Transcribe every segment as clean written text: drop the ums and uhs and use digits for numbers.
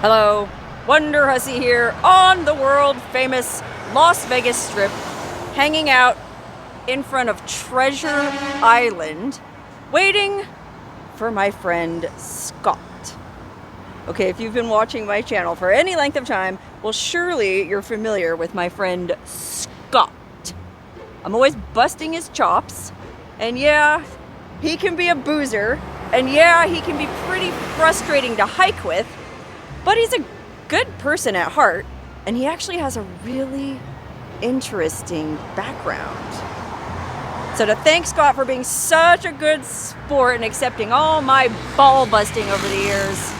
Hello, wonderhussie here on the world famous Las Vegas Strip, hanging out in front of Treasure Island, waiting for my friend Scott. Okay, if you've been watching my channel for any length of time, well, surely you're familiar with my friend Scott. I'm always busting his chops, and yeah, he can be a boozer, and yeah, he can be pretty frustrating to hike with, but he's a good person at heart, and he actually has a really interesting background. So to thank Scott for being such a good sport and accepting all my ball busting over the years,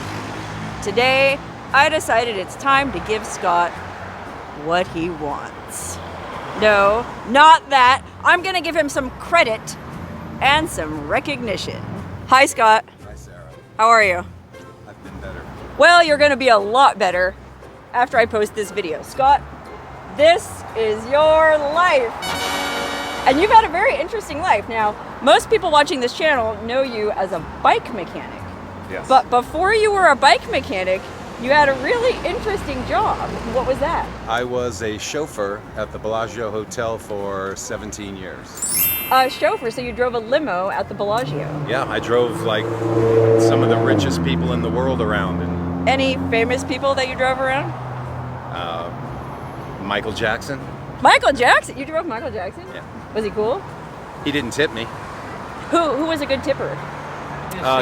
today I decided it's time to give Scott what he wants. No, not that. I'm gonna give him some credit and some recognition. Hi, Scott. Hi, Sarah. How are you? I've been better. Well, you're gonna be a lot better after I post this video. Scott, this is your life. And you've had a very interesting life. Now, most people watching this channel know you as a bike mechanic. Yes. But before you were a bike mechanic, you had a really interesting job. What was that? I was a chauffeur at the Bellagio Hotel for 17 years. A chauffeur, so you drove a limo at the Bellagio. Yeah, I drove like some of the richest people in the world around. And Any famous people that you drove around? Michael Jackson. Michael Jackson? You drove Michael Jackson? Yeah. Was he cool? He didn't tip me. Who was a good tipper?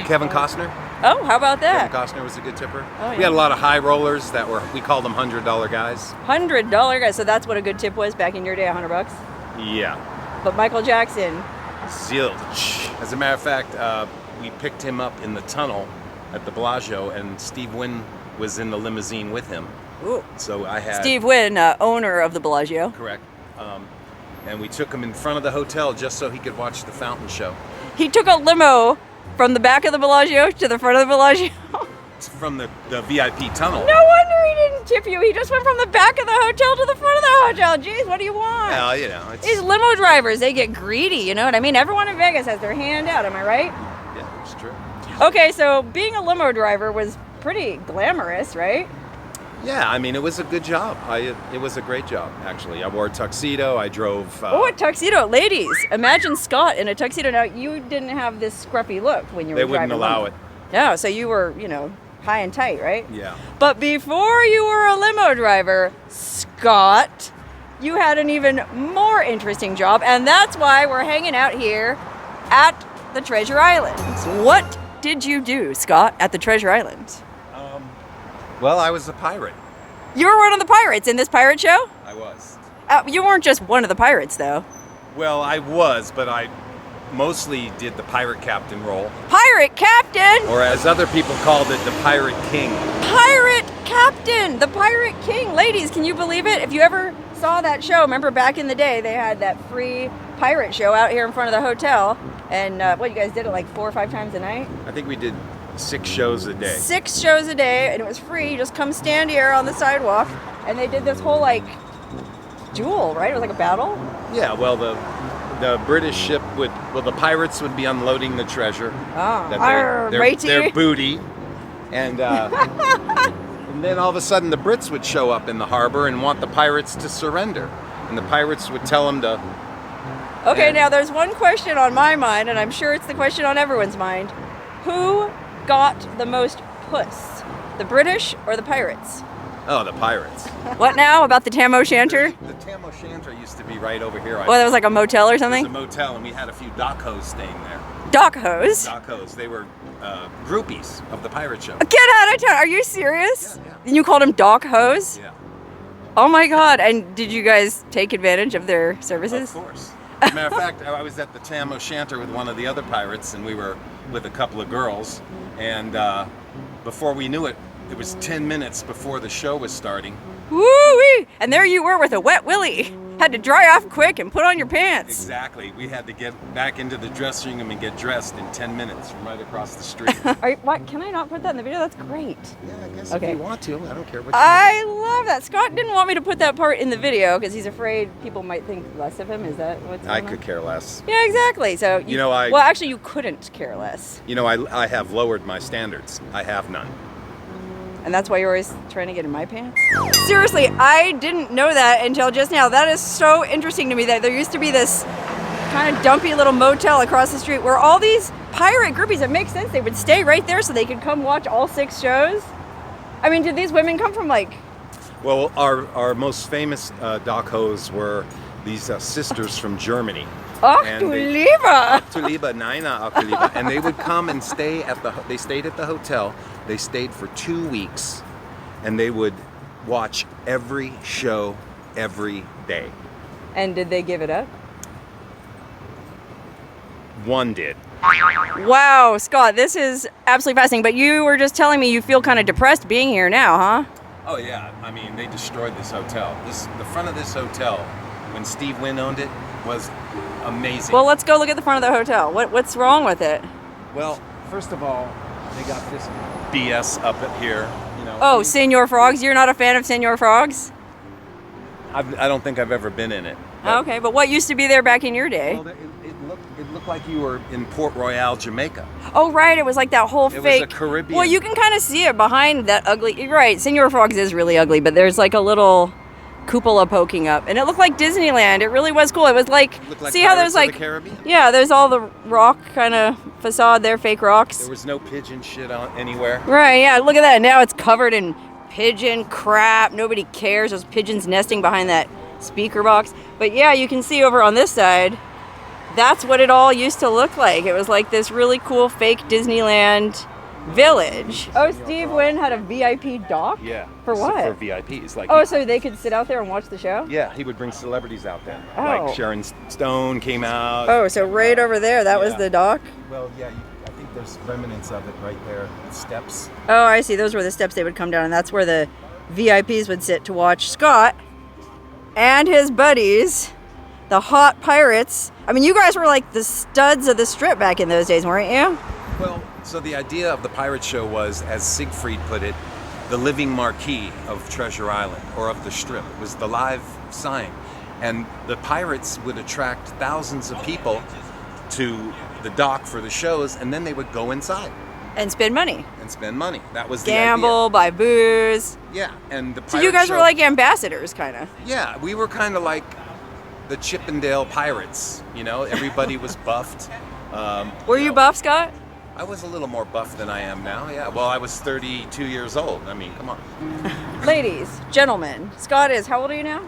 Kevin Costner. Oh, how about that? Kevin Costner was a good tipper. Oh, yeah. We had a lot of high rollers that were, we called them $100 guys. $100 guy. So that's what a good tip was back in your day, $100. Yeah. But Michael Jackson. Zilch. As a matter of fact, we picked him up in the tunnel at the Bellagio, and Steve Wynn was in the limousine with him. Ooh. So I had Steve Wynn, owner of the Bellagio. Correct. And we took him in front of the hotel just so he could watch the fountain show. He took a limo from the back of the Bellagio to the front of the Bellagio. From the VIP tunnel. No wonder he didn't tip you. He just went from the back of the hotel to the front of the hotel. Jeez, what do you want? Well, you know, it's... These limo drivers, they get greedy, you know what I mean? Everyone in Vegas has their hand out, am I right? Yeah, it's true. Okay, so being a limo driver was pretty glamorous, right? Yeah, I mean, it was a good job. It was a great job, actually. I wore a tuxedo. I drove... Oh, a tuxedo. Ladies, imagine Scott in a tuxedo. Now, you didn't have this scruffy look when you were They driving. wouldn't allow it. No, so you were, you know, high and tight, right? Yeah. But before you were a limo driver, Scott, you had an even more interesting job, and that's why we're hanging out here at the Treasure Island. What did you do, Scott, at the Treasure Island? Well, I was a pirate. You were one of the pirates in this pirate show? I was. You weren't just one of the pirates, though. Well, I was, but I mostly did the pirate captain role. Pirate Captain! Or as other people called it, the Pirate King. Pirate Captain! The Pirate King! Ladies, can you believe it? If you ever saw that show, remember back in the day, they had that free pirate show out here in front of the hotel. And what, you guys did it like 4 or 5 times a night? I think we did 6 shows a day. 6 shows a day, and it was free. You just come stand here on the sidewalk, and they did this whole like duel, right? It was like a battle. Yeah, well, the British ship would, well, the pirates would be unloading the treasure, their booty, and and then all of a sudden the Brits would show up in the harbor and want the pirates to surrender, and the pirates would tell them to. Okay, now there's one question on my mind, and I'm sure it's the question on everyone's mind: who got the most puss, the British or the pirates? Oh, the pirates. What now about the Tam O'Shanter? The Tam O'Shanter used to be right over here. Well, that was like a motel or something? It was a motel, and we had a few dock hoes staying there. Dock hoes? Dock hoes. They were groupies of the pirate show. Get out of town. Are you serious? Yeah. And you called them dock hoes? Yeah. Oh my God. And did you guys take advantage of their services? Of course. As a matter of fact, I was at the Tam O'Shanter with one of the other pirates, and we were with a couple of girls, and before we knew it, it was 10 minutes before the show was starting. Woo-wee! And there you were with a wet willy. Had to dry off quick and put on your pants. Exactly. We had to get back into the dressing room and get dressed in 10 minutes from right across the street. What, can I not put that in the video? That's great. Yeah, I guess Okay. if you want to. I don't care what you I love that. Scott didn't want me to put that part in the video because he's afraid people might think less of him. Is that what's going I on? could care less. Yeah, exactly. So You know, well, actually, you couldn't care less. You know, I have lowered my standards. I have none. And that's why you're always trying to get in my pants? Seriously, I didn't know that until just now. That is so interesting to me that there used to be this kind of dumpy little motel across the street where all these pirate groupies, it makes sense, they would stay right there so they could come watch all 6 shows. I mean, did these women come from like... Well, our most famous dock hoes were these sisters from Germany. Ach du Lieber! Ach du Lieber, nein, ach du Lieber. And they would come and stay they stayed at the hotel. They stayed for 2 weeks and they would watch every show every day. And did they give it up? One did. Wow, Scott, this is absolutely fascinating. But you were just telling me you feel kind of depressed being here now, huh? Oh yeah, I mean, they destroyed this hotel. The front of this hotel, when Steve Wynn owned it, was amazing. Well, let's go look at the front of the hotel. What's wrong with it? Well, first of all, they got this BS up at here. You know. Oh, Senor Frogs. You're not a fan of Senor Frogs? I don't think I've ever been in it. Okay, but what used to be there back in your day? Well, it looked like you were in Port Royal, Jamaica. Oh, right. It was like that whole It fake. was a Caribbean. Well, you can kind of see it behind that ugly. You're right. Senor Frogs is really ugly, but there's like a little cupola poking up, and it looked like Disneyland. It really was cool. It was like, see how there's like, yeah, there's all the rock kind of facade there, fake rocks. There was no pigeon shit on anywhere. Right. Yeah. Look at that. Now it's covered in pigeon crap. Nobody cares. There's pigeons nesting behind that speaker box. But yeah, you can see over on this side. That's what it all used to look like. It was like this really cool fake Disneyland village. Oh, Steve Wynn had a VIP dock? Yeah. For what? For VIPs. Like oh, so they could sit out there and watch the show? Yeah, he would bring celebrities out there. Oh. Like Sharon Stone came out. Oh, so right over there, that was the dock? Well, yeah, I think there's remnants of it right there. Steps. Oh, I see. Those were the steps they would come down, and that's where the VIPs would sit to watch Scott and his buddies, the hot pirates. I mean, you guys were like the studs of the strip back in those days, weren't you? Well, so the idea of the pirate show was, as Siegfried put it, the living marquee of Treasure Island, or of the strip. It was the live sign. And the pirates would attract thousands of people to the dock for the shows, and then they would go inside. And spend money. That was Gamble, the idea. buy booze. Yeah, and the pirate So you guys show, were like ambassadors, kind of. Yeah, we were kind of like the Chippendale Pirates, you know? Everybody was buffed. Were you buff, Scott? I was a little more buff than I am now, yeah. Well, I was 32 years old. I mean, come on. Ladies, gentlemen, Scott is, how old are you now?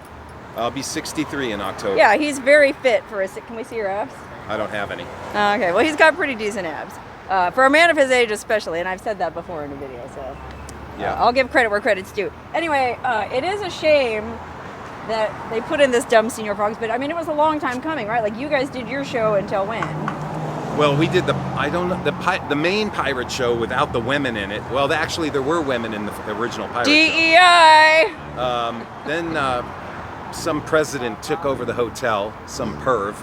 I'll be 63 in October. Yeah, he's very fit for can we see your abs? I don't have any. Okay, well, he's got pretty decent abs. For a man of his age especially, and I've said that before in a video, so yeah. I'll give credit where credit's due. Anyway, it is a shame that they put in this dumb Senor Frogs, but I mean, it was a long time coming, right? Like, you guys did your show until when? Well, we did the main pirate show without the women in it. Well, actually, there were women in the original pirate DEI! show. Then some president took over the hotel, some perv,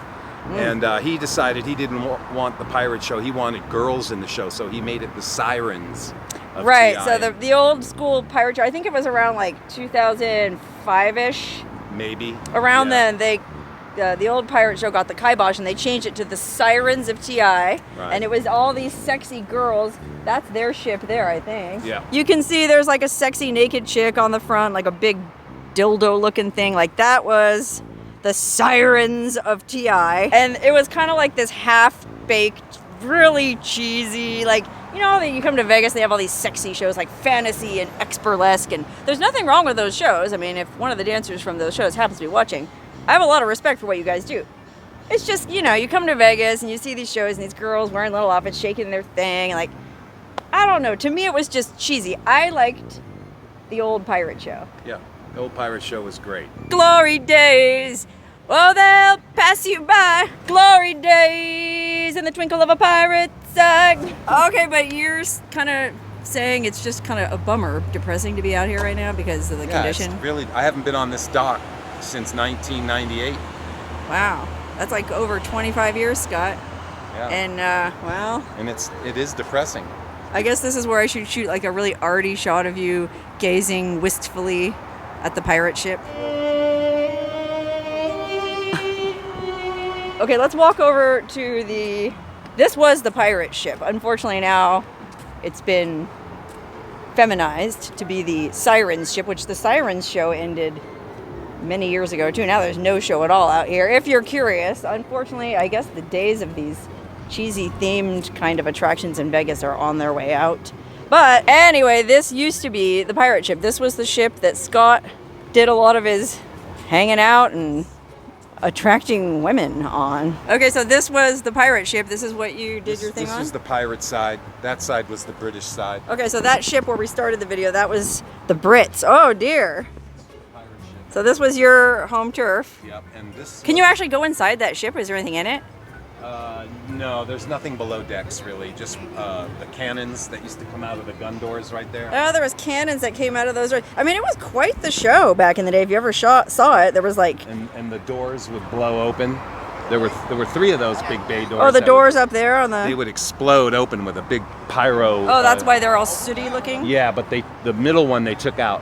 and he decided he didn't want the pirate show. He wanted girls in the show, so he made it the Sirens of Right, TI. so the old school pirate show, I think it was around like 2005-ish. Maybe. Around then, the old pirate show got the kibosh, and they changed it to the Sirens of TI. Right. And it was all these sexy girls. That's their ship there, I think. Yeah. You can see there's like a sexy naked chick on the front, like a big dildo looking thing. Like, that was the Sirens of TI. And it was kind of like this half-baked, really cheesy, like, you know, you come to Vegas, they have all these sexy shows like Fantasy and Ex-Burlesque, and there's nothing wrong with those shows. I mean, if one of the dancers from those shows happens to be watching, I have a lot of respect for what you guys do. It's just, you know, you come to Vegas and you see these shows and these girls wearing little outfits, shaking their thing, like, I don't know. To me, it was just cheesy. I liked the old pirate show. Yeah, the old pirate show was great. Glory days, oh, they'll pass you by. Glory days in the twinkle of a pirate's eye. Okay, but you're kind of saying it's just kind of a bummer, depressing to be out here right now because of the condition. It's really, I haven't been on this dock since 1998. Wow, that's like over 25 years, Scott. Yeah. And well, and it is depressing. I guess this is where I should shoot like a really arty shot of you gazing wistfully at the pirate ship. Okay, let's walk over to this was the pirate ship. Unfortunately now it's been feminized to be the Sirens ship, which the Sirens show ended many years ago too. Now there's no show at all out here, if you're curious. Unfortunately, I guess the days of these cheesy themed kind of attractions in Vegas are on their way out. But anyway, this used to be the pirate ship. This was the ship that Scott did a lot of his hanging out and attracting women on. Okay, so this was the pirate ship. This is what you did your thing on? This was the pirate side. That side was the British side. Okay, so that ship where we started the video, that was the Brits. Oh dear. So this was your home turf. Yep, and this... Can you actually go inside that ship? Is there anything in it? No, there's nothing below decks really. Just the cannons that used to come out of the gun doors right there. Oh, there was cannons that came out of those. I mean, it was quite the show back in the day. If you ever saw it, there was like... And the doors would blow open. There were 3 of those big bay doors. Oh, the doors up there on the... They would explode open with a big pyro. Oh, that's why they're all sooty looking? Yeah, but the middle one they took out.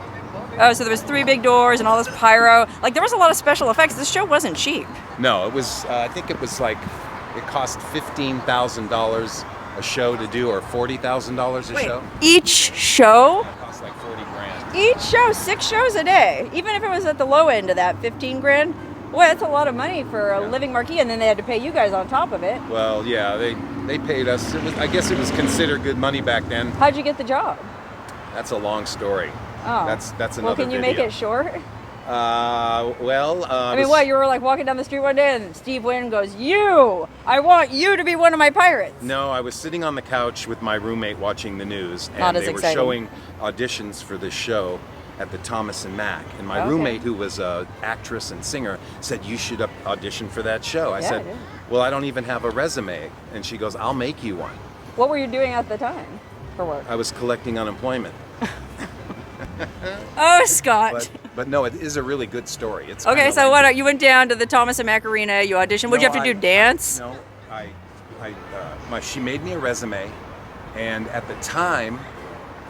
Oh, so there was 3 big doors and all this pyro. Like, there was a lot of special effects. This show wasn't cheap. No, it was, I think it was like, it cost $15,000 a show to do, or $40,000 a show. Each show? It cost like 40 grand. Each show, 6 shows a day. Even if it was at the low end of that, 15 grand. Boy, that's a lot of money for a living marquee, and then they had to pay you guys on top of it. Well, yeah, they paid us. I guess it was considered good money back then. How'd you get the job? That's a long story. Oh. That's another Well, can you make it short? I mean, what, you were like walking down the street one day and Steve Wynn goes, I want you to be one of my pirates. No, I was sitting on the couch with my roommate watching the news, and Not as they were exciting. showing auditions for this show at the Thomas and Mack. And my roommate, who was an actress and singer, said, you should audition for that show. I said, well, I don't even have a resume. And she goes, I'll make you one. What were you doing at the time for work? I was collecting unemployment. Oh, Scott. But no, it is a really good story. It's okay, so what? You went down to the Thomas and Mack Arena, you auditioned. What'd you have to do, dance? No, she made me a resume, and at the time,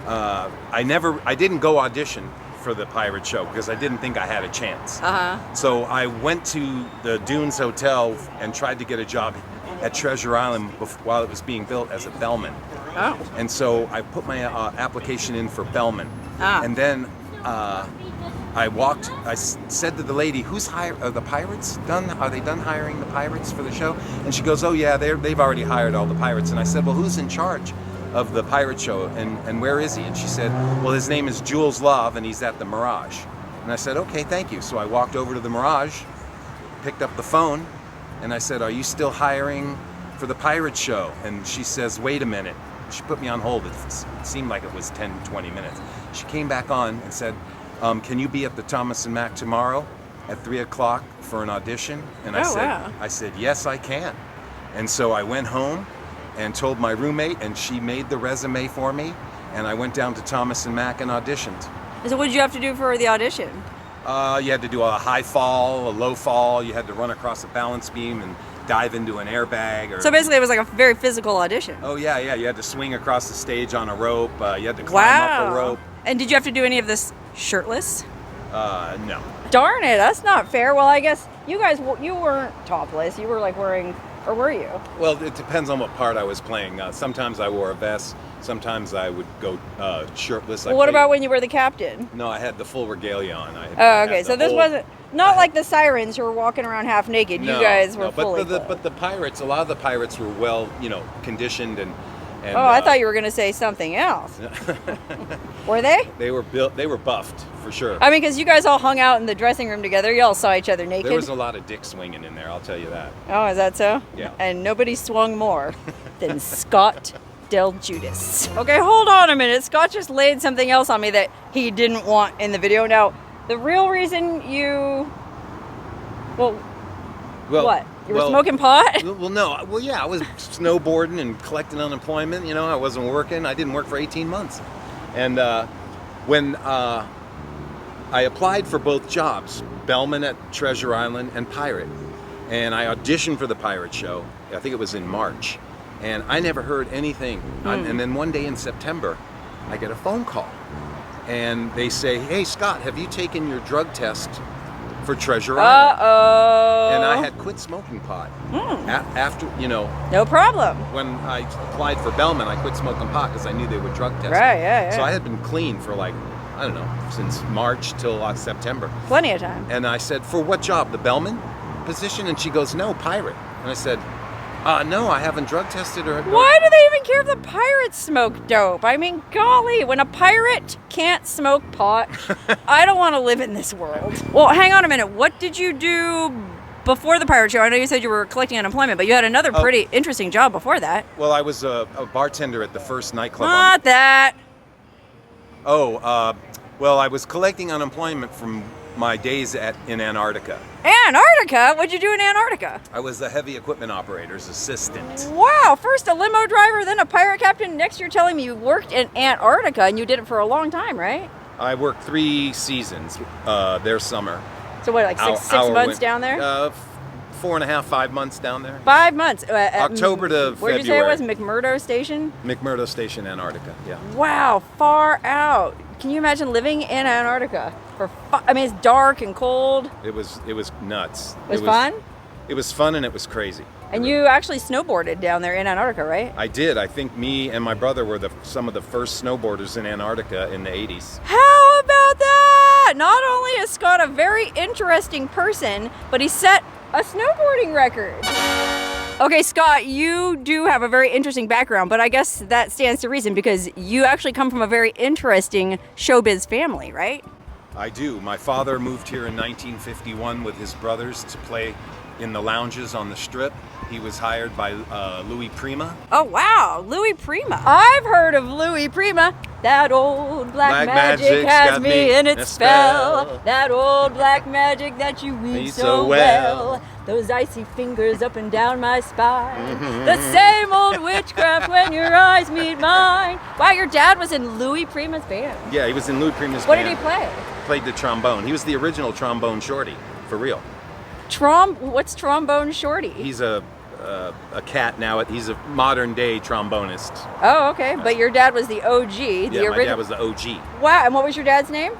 I didn't go audition for the pirate show because I didn't think I had a chance. So I went to the Dunes Hotel and tried to get a job at Treasure Island while it was being built as a bellman. Oh. And so I put my application in for bellman. And then I said to the lady, are the pirates done? Are they done hiring the pirates for the show? And she goes, oh yeah, they've already hired all the pirates. And I said, well, who's in charge of the pirate show, and where is he? And she said, well, his name is Jules Love, and he's at the Mirage. And I said, okay, thank you. So I walked over to the Mirage, picked up the phone, and I said, are you still hiring for the pirate show? And she says, wait a minute. She put me on hold. It seemed like it was 10, 20 minutes. She came back on and said, can you be at the Thomas and Mack tomorrow at 3 o'clock for an audition? And I said, yes, I can. And so I went home and told my roommate, and she made the resume for me, and I went down to Thomas and Mack and auditioned. So what did you have to do for the audition? You had to do a high fall, a low fall. You had to run across a balance beam and dive into an airbag. So basically it was like a very physical audition. Oh yeah, you had to swing across the stage on a rope. You had to climb up a rope. And did you have to do any of this shirtless? No. Darn it, that's not fair. Well, I guess you weren't topless. You were like wearing, or were you? Well, it depends on what part I was playing. Sometimes I wore a vest. Sometimes I would go shirtless. Well, what about when you were the captain? No, I had the full regalia on. Okay, so this wasn't like the Sirens who were walking around half naked. You guys were fully clothed. But the pirates, a lot of the pirates were well, conditioned and I thought you were going to say something else. Were they? They were built. They were buffed for sure. I mean, because you guys all hung out in the dressing room together. You all saw each other naked. There was a lot of dick swinging in there. I'll tell you that. Oh, is that so? Yeah. And nobody swung more than Scott Del Judas. Okay, hold on a minute. Scott just laid something else on me that he didn't want in the video. Now, the real reason you... Well, what? You were smoking pot? Well, no. Well, yeah, I was snowboarding and collecting unemployment. I wasn't working. I didn't work for 18 months. And when I applied for both jobs, bellman at Treasure Island and pirate, and I auditioned for the pirate show, I think it was in March, and I never heard anything. And then one day in September, I get a phone call. And they say, hey, Scott, have you taken your drug test for Treasure Island. Uh-oh. And I had quit smoking pot. After, No problem. when I applied for Bellman, I quit smoking pot because I knew they would drug test me. Right, yeah. So I had been clean for like, I don't know, since March till September. Plenty of time. And I said, for what job? The Bellman position? And she goes, no, pirate. And I said, no, I haven't drug tested her. Why do they even care if the pirates smoke dope? I mean, golly, when a pirate can't smoke pot, I don't want to live in this world. Well, hang on a minute. What did you do before the pirate show? I know you said you were collecting unemployment, but you had another pretty interesting job before that. Well, I was a bartender at the first nightclub. Not that. Well, I was collecting unemployment from my days in Antarctica. Antarctica? What'd you do in Antarctica? I was the heavy equipment operator's assistant. Wow, first a limo driver, then a pirate captain. Next you're telling me you worked in Antarctica and you did it for a long time, right? I worked 3 seasons their summer. So what, like six months down there? 4.5, 5 months down there. 5 months. October to February. Where'd you say it was? McMurdo Station? McMurdo Station, Antarctica, yeah. Wow, far out. Can you imagine living in Antarctica? I mean, it's dark and cold. It was nuts. It was fun? It was fun and it was crazy. And you actually snowboarded down there in Antarctica, right? I did. I think me and my brother were some of the first snowboarders in Antarctica in the 80s. How about that? Not only is Scott a very interesting person, but he set a snowboarding record. Okay, Scott, you do have a very interesting background, but I guess that stands to reason because you actually come from a very interesting showbiz family, right? I do. My father moved here in 1951 with his brothers to play in the lounges on the Strip. He was hired by Louis Prima. Oh, wow, Louis Prima. I've heard of Louis Prima. That old black magic has me in its spell. That old black magic that you weave so well. Those icy fingers up and down my spine. The same old witchcraft when your eyes meet mine. Wow, your dad was in Louis Prima's band. Yeah, he was in Louis Prima's band. What did he play? Played the trombone. He was the original trombone shorty, for real. What's trombone shorty? He's a cat now. He's a modern day trombonist. Oh, okay. But your dad was the OG. Yeah, my dad was the OG. Wow, and what was your dad's name?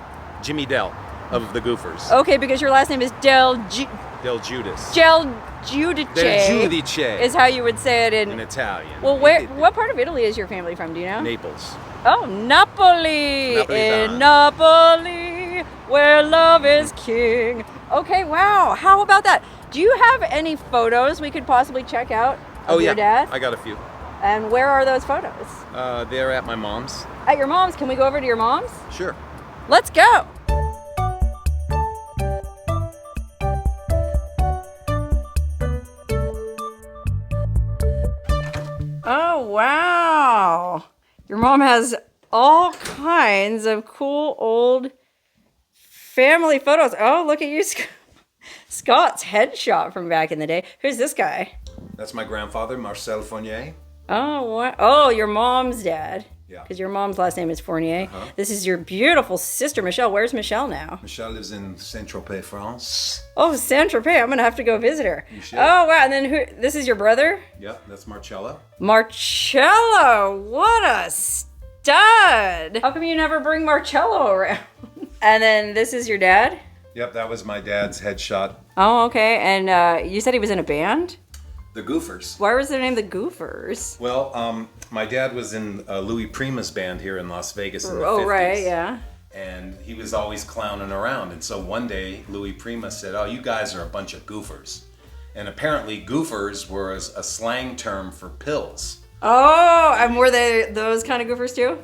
Jimmy Dell of the Goofers. Okay, because your last name is Del Judice. Del Giudice. Del Giudice. Is how you would say it in Italian. Well, what part of Italy is your family from? Do you know? Naples. Oh, Napoli. In Napoli, where love is king. Okay, wow. How about that? Do you have any photos we could possibly check out of your dad? I got a few. And where are those photos? They're at my mom's. At your mom's? Can we go over to your mom's? Sure. Let's go. Oh, wow. Your mom has all kinds of cool old family photos. Oh, look at you, Scott's headshot from back in the day. Who's this guy? That's my grandfather, Marcel Fournier. Oh, what? Oh, your mom's dad. Yeah. Because your mom's last name is Fournier. This is your beautiful sister, Michelle. Where's Michelle now? Michelle lives in Saint-Tropez, France. Oh, Saint-Tropez. I'm going to have to go visit her. You should. Oh, wow. And then this is your brother? Yeah, that's Marcello. Marcello. What a stud. How come you never bring Marcello around? And then this is your dad? Yep, that was my dad's headshot. Oh, okay. And you said he was in a band? The Goofers. Why was their name the Goofers? Well, my dad was in Louis Prima's band here in Las Vegas in the 50s. Oh, right, yeah. And he was always clowning around. And so one day, Louis Prima said, oh, you guys are a bunch of goofers. And apparently, goofers were a slang term for pills. Oh, and were they those kind of goofers too?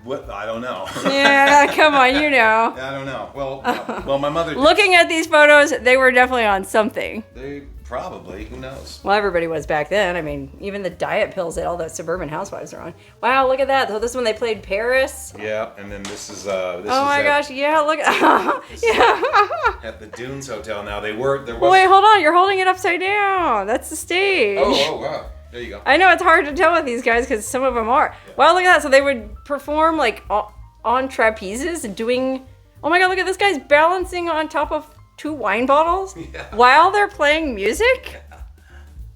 What? I don't know. Yeah, come on, you know. I don't know. Well, my mother... Looking at these photos, they were definitely on something. They probably. Who knows? Well, everybody was back then. I mean, even the diet pills that all the suburban housewives are on. Wow, look at that. So this is when they played Paris. Yeah, and then this is... oh my gosh, yeah, look at... yeah. At the Dunes Hotel now. There was... Wait, hold on. You're holding it upside down. That's the stage. Oh, wow. There you go. I know it's hard to tell with these guys because some of them are. Yeah. Wow, look at that. So they would perform like on trapezes and doing... Oh my God, look at this guy's balancing on top of 2 wine bottles while they're playing music? Yeah.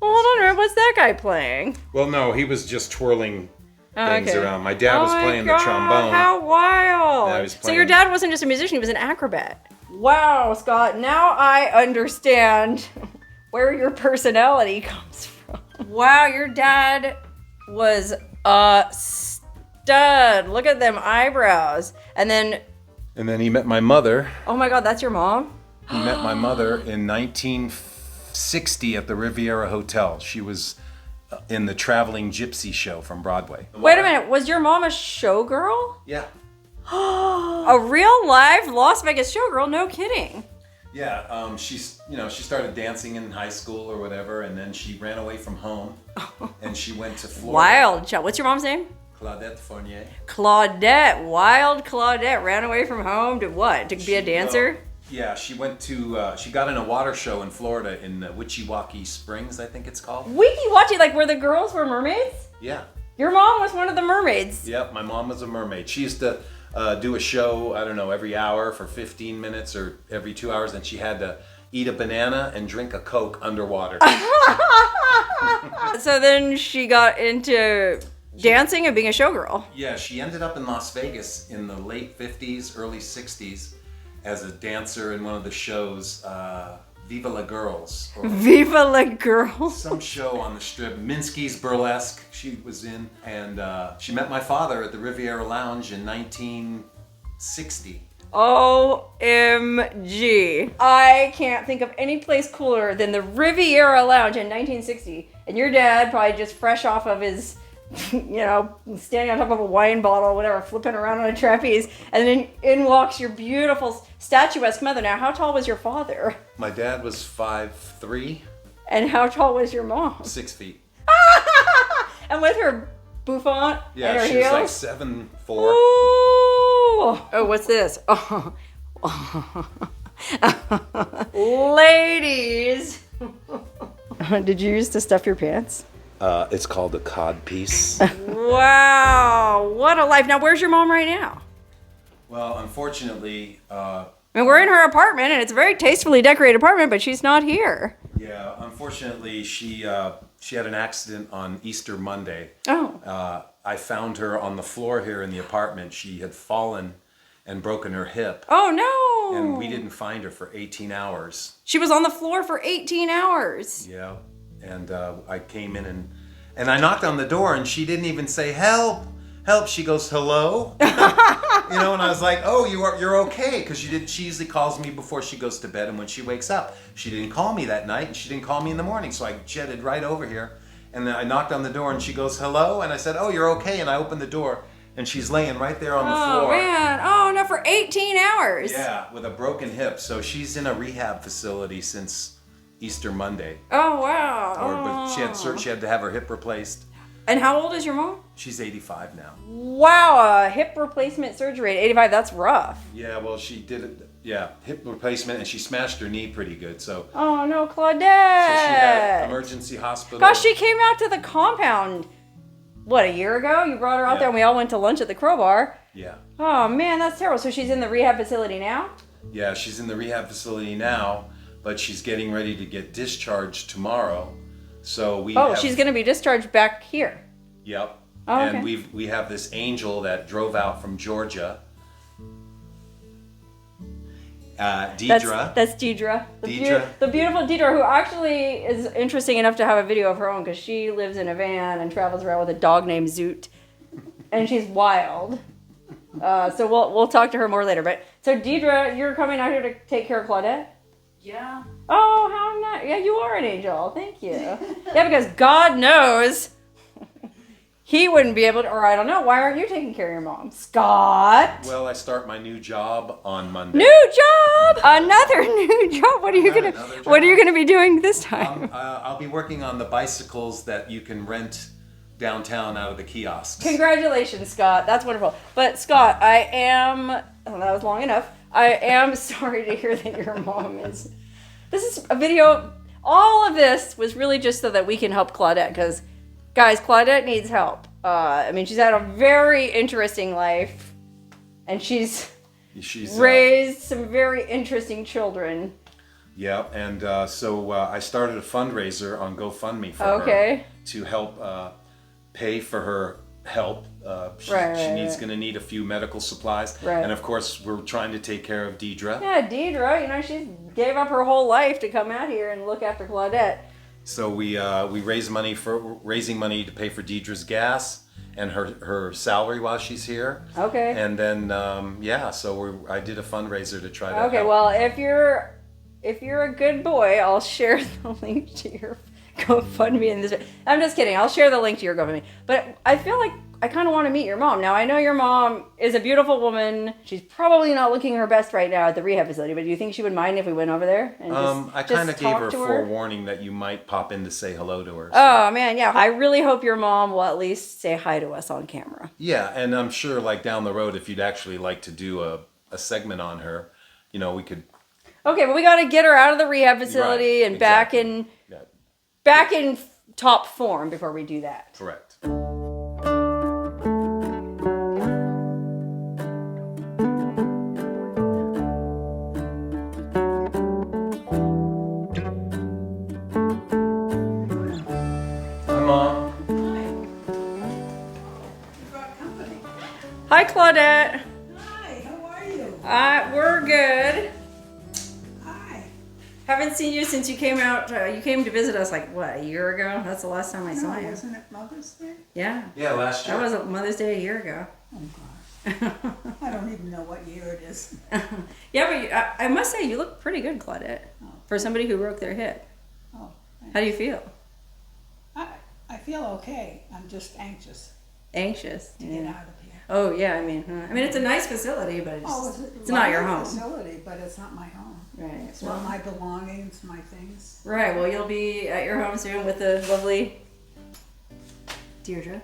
Well, hold on a minute. What's that guy playing? Well, no, he was just twirling things around. My dad was playing the trombone. How wild. So your dad wasn't just a musician, he was an acrobat. Wow, Scott, now I understand where your personality comes from. Wow, your dad was a stud. Look at them eyebrows. And then he met my mother. Oh my God, that's your mom? He met my mother in 1960 at the Riviera Hotel. She was in the Traveling Gypsy show from Broadway. Wait a minute, was your mom a showgirl? Yeah. A real live Las Vegas showgirl? No kidding. Yeah, she started dancing in high school or whatever, and then she ran away from home, and she went to Florida. Wild child. What's your mom's name? Claudette Fournier. Claudette. Wild Claudette ran away from home to what? To be a dancer? Yeah, she went to, she got in a water show in Florida in Witchy-Wacky Springs, I think it's called. Wiki-wacky, like where the girls were mermaids? Yeah. Your mom was one of the mermaids. Yep, my mom was a mermaid. She used to do a show, I don't know, every hour for 15 minutes or every 2 hours, and she had to eat a banana and drink a Coke underwater. So then she got into dancing and being a showgirl. Yeah, she ended up in Las Vegas in the late 50s, early 60s as a dancer in one of the shows, Viva La Girls. Viva La Girls? Some show on the strip. Minsky's Burlesque she was in. And she met my father at the Riviera Lounge in 1960. OMG. I can't think of any place cooler than the Riviera Lounge in 1960. And your dad, probably just fresh off of his, standing on top of a wine bottle, whatever, flipping around on a trapeze. And then in walks your beautiful statuesque mother. Now, how tall was your father? My dad was 5'3". And how tall was your mom? 6 feet. And with her bouffant and her she heels? was like 7'4". Oh, what's this? Oh. Ladies. Did you used to stuff your pants? It's called a cod piece. Wow, what a life. Now, where's your mom right now? Well, unfortunately... we're in her apartment, and it's a very tastefully decorated apartment, but she's not here. Yeah, unfortunately, she had an accident on Easter Monday. Oh. I found her on the floor here in the apartment. She had fallen and broken her hip. Oh, no. And we didn't find her for 18 hours. She was on the floor for 18 hours. Yeah. And I came in and I knocked on the door, and she didn't even say, help, help. She goes, hello. And I was like, oh, you're okay. Because she usually calls me before she goes to bed, and when she wakes up. She didn't call me that night, and she didn't call me in the morning. So I jetted right over here. And then I knocked on the door, and she goes, hello. And I said, oh, you're okay. And I opened the door, and she's laying right there on the floor. Oh, man. Oh, no, for 18 hours. Yeah, with a broken hip. So she's in a rehab facility since Easter Monday. Oh, wow. But she had to have her hip replaced. And how old is your mom? She's 85 now. Wow, a hip replacement surgery at 85, that's rough. Yeah, well, she did it. Yeah, hip replacement, and she smashed her knee pretty good, so. Oh no, Claudette! So she had emergency hospital. Gosh, she came out to the compound, what, a year ago? You brought her out there and we all went to lunch at the Crowbar. Yeah. Oh man, that's terrible. So she's in the rehab facility now? Yeah, she's in the rehab facility now, but she's getting ready to get discharged tomorrow. So she's going to be discharged back here. Yep. Oh, and okay. we have this angel that drove out from Georgia. Deidre. That's Deidre. Deidre. The beautiful Deidre, who actually is interesting enough to have a video of her own because she lives in a van and travels around with a dog named Zoot. And she's wild. So we'll talk to her more later. But so Deidre, you're coming out here to take care of Claudette? Yeah. Oh, how nice. Yeah, you are an angel. Thank you. Yeah, because God knows he wouldn't be able to, or I don't know, why aren't you taking care of your mom? Scott. Well, I start my new job on Monday. New job! Another new job. What are you gonna be doing this time? I'll be working on the bicycles that you can rent downtown out of the kiosks. Congratulations, Scott. That's wonderful. But Scott, that was long enough. I am sorry to hear that your mom is. This is a video. All of this was really just so that we can help Claudette, because, guys, Claudette needs help. She's had a very interesting life, and she's raised some very interesting children. Yeah, and so I started a fundraiser on GoFundMe for her to help pay for her help. She needs going to need a few medical supplies. Right. And of course, we're trying to take care of Deidre. Yeah, Deidre, you know, she gave up her whole life to come out here and look after Claudette. So we raising money to pay for Deidre's gas and her salary while she's here. Okay. And then so I did a fundraiser to try to. Okay, help. well, if you're a good boy, I'll share the link to your GoFundMe in this. I'm just kidding. I'll share the link to your GoFundMe. But I feel like I kind of want to meet your mom. Now, I know your mom is a beautiful woman. She's probably not looking her best right now at the rehab facility, but do you think she would mind if we went over there? And I kind of gave her a forewarning that you might pop in to say hello to her. So. Oh, man, yeah. I really hope your mom will at least say hi to us on camera. Yeah, and I'm sure like down the road, if you'd actually like to do a segment on her, you know, we could... Okay, but we got to get her out of the rehab facility and exactly. back in top form before we do that. Correct. Hi, Claudette. Hi, how are you? We're good. Hi. Haven't seen you since you came out. You came to visit us like, what, a year ago? That's the last time I saw you. Wasn't it Mother's Day? Yeah. Yeah, last year. That was Mother's Day a year ago. Oh, gosh. I don't even know what year it is. Yeah, but I must say, you look pretty good, Claudette, for somebody who broke their hip. Oh, thanks. How do you feel? I feel okay. I'm just anxious Anxious. to get out of here. Oh, yeah, I mean, it's a nice facility, but it's not your home. Facility, but it's not my home. Right. It's not my belongings, my things. Right, well, you'll be at your home soon with the lovely Deirdre.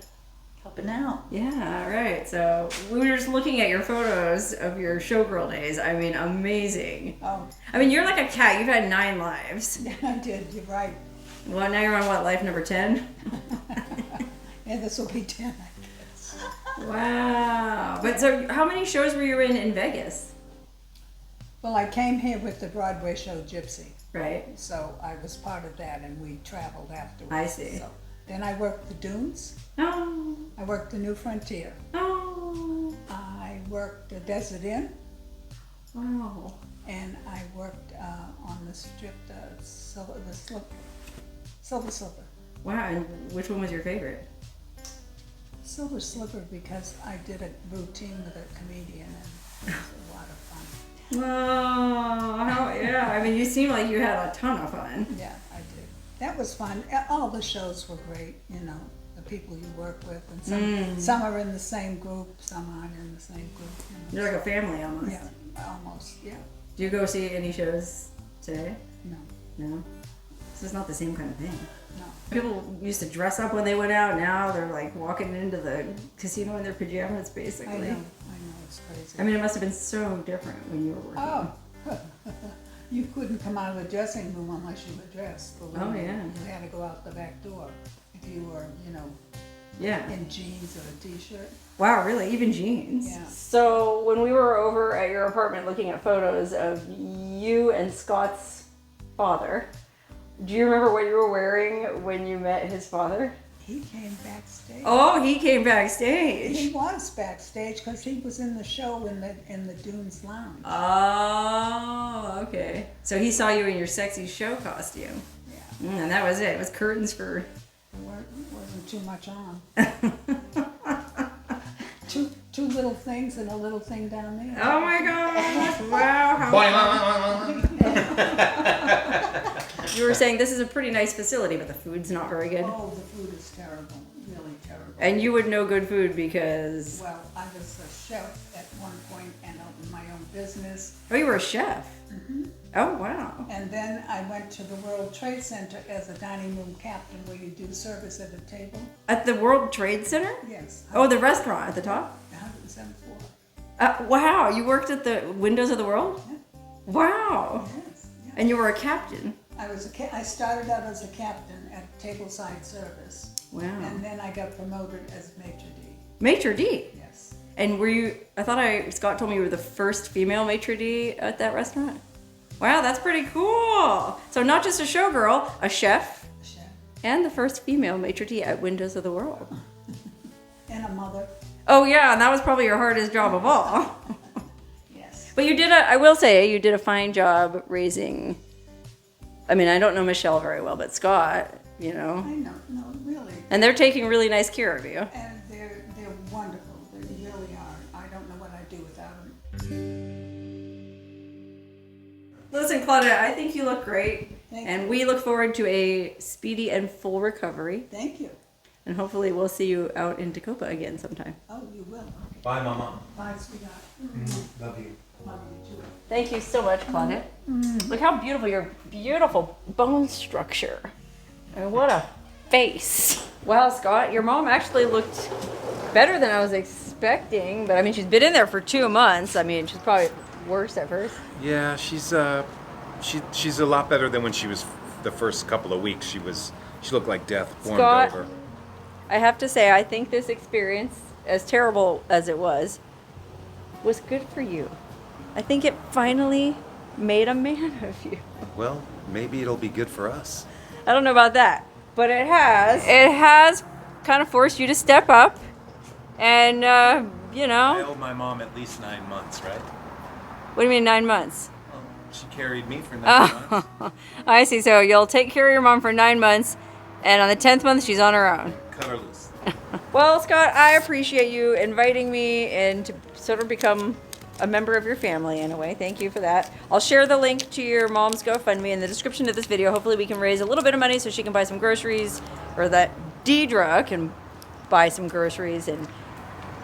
Helping out. Yeah, right. So we were just looking at your photos of your showgirl days. I mean, amazing. Oh. I mean, you're like a cat. You've had 9 lives. Yeah, I did. You're right. Well, now you're on what, life number 10? Yeah, this will be 10, I guess. Wow. But so how many shows were you in Vegas? Well, I came here with the Broadway show Gypsy. Right. So I was part of that, and we traveled afterwards. I see. So then I worked the Dunes. Oh. I worked the New Frontier. Oh. I worked the Desert Inn. Wow. And I worked on the strip, Silver Slipper. Wow, and which one was your favorite? Silver Slipper, because I did a routine with a comedian, and it was a lot of fun. Oh, yeah. I mean, you seem like you had a ton of fun. Yeah, I did. That was fun. All the shows were great, you know, the people you work with, and some are in the same group, some aren't in the same group. You know. You're like a family almost. Yeah, almost, yeah. Do you go see any shows today? No, No? This is not the same kind of thing. no. People used to dress up when they went out. Now they're like walking into the casino in their pajamas, basically. I know, it's crazy. I mean, it must have been so different when you were working. Oh, you couldn't come out of the dressing room unless you were dressed. Oh, yeah. You had to go out the back door if you were, you know, Yeah. in jeans or a t-shirt. Wow, really? Even jeans? Yeah. So when we were over at your apartment looking at photos of you and Scott's father, do you remember what you were wearing when you met his father? He came backstage. Oh, he came backstage. He was backstage because he was in the show in the Dunes Lounge. Oh, okay. So he saw you in your sexy show costume. Yeah. And that was it. It was curtains for... There wasn't too much on. two little things and a little thing down there. Oh my gosh! Wow! You were saying this is a pretty nice facility, but the food's not very good. Oh, the food is terrible. Really terrible. And you would know good food because... Well, I was a chef at one point and opened my own business. Oh, you were a chef? Mm-hmm. Oh, wow. And then I went to the World Trade Center as a dining room captain where you do service at a table. At the World Trade Center? Yes. Oh, the restaurant at the top? 107th floor. Wow, you worked at the Windows of the World? Yeah. Wow. Yes. Yeah. And you were a captain? I started out as a captain at tableside service. Wow. And then I got promoted as maitre d'. Maitre d'? Yes. And were you, Scott told me you were the first female maitre d' at that restaurant? Wow, that's pretty cool. So not just a showgirl, a chef, A chef. and the first female maitre d' at Windows of the World. and a mother. Oh yeah, and that was probably your hardest job of all. Yes. But you did I will say, you did a fine job raising, I mean, I don't know Michelle very well, but Scott, you know. I know, no, really. And they're taking really nice care of you. And they're wonderful. They really are. I don't know what I'd do without them. Listen, Claudette, I think you look great. Thank and you. we look forward to a speedy and full recovery. Thank you. And hopefully we'll see you out in Tacoma again sometime. Oh, you will. Bye, Mama. Bye, sweetheart. Love you. Love you too. Thank you so much, Claudette. Look how beautiful your beautiful bone structure. And what a face. Wow, Scott, your mom actually looked better than I was expecting. But I mean, she's been in there for 2 months. I mean, she's probably worse at first. Yeah, she's a lot better than when she was the first couple of weeks. She looked like death formed Scott, over. I have to say, I think this experience, as terrible as it was good for you. I think it finally made a man of you. Well, maybe it'll be good for us. I don't know about that, but it has. It has kind of forced you to step up and, you I know. owe my mom at least 9 months, right? What do you mean 9 months? Well, she carried me for 9 months. I see. So you'll take care of your mom for 9 months, and on the 10th month, she's on her own. Cut her loose. Well, Scott, I appreciate you inviting me and to sort of become a member of your family in a way. Thank you for that. I'll share the link to your mom's GoFundMe in the description of this video. Hopefully we can raise a little bit of money so she can buy some groceries, or that Deidre can buy some groceries. And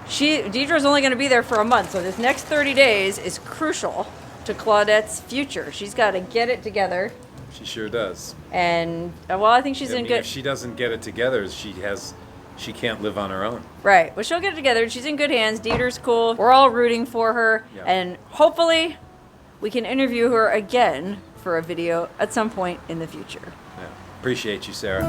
Deidre's only going to be there for a month, so this next 30 days is crucial to Claudette's future. She's got to get it together. She sure does. And, well, I think she's in good... If she doesn't get it together, she can't live on her own. Right. Well, she'll get it together. She's in good hands. Deidre's cool. We're all rooting for her. Yeah. And hopefully we can interview her again for a video at some point in the future. Yeah. Appreciate you, Sarah.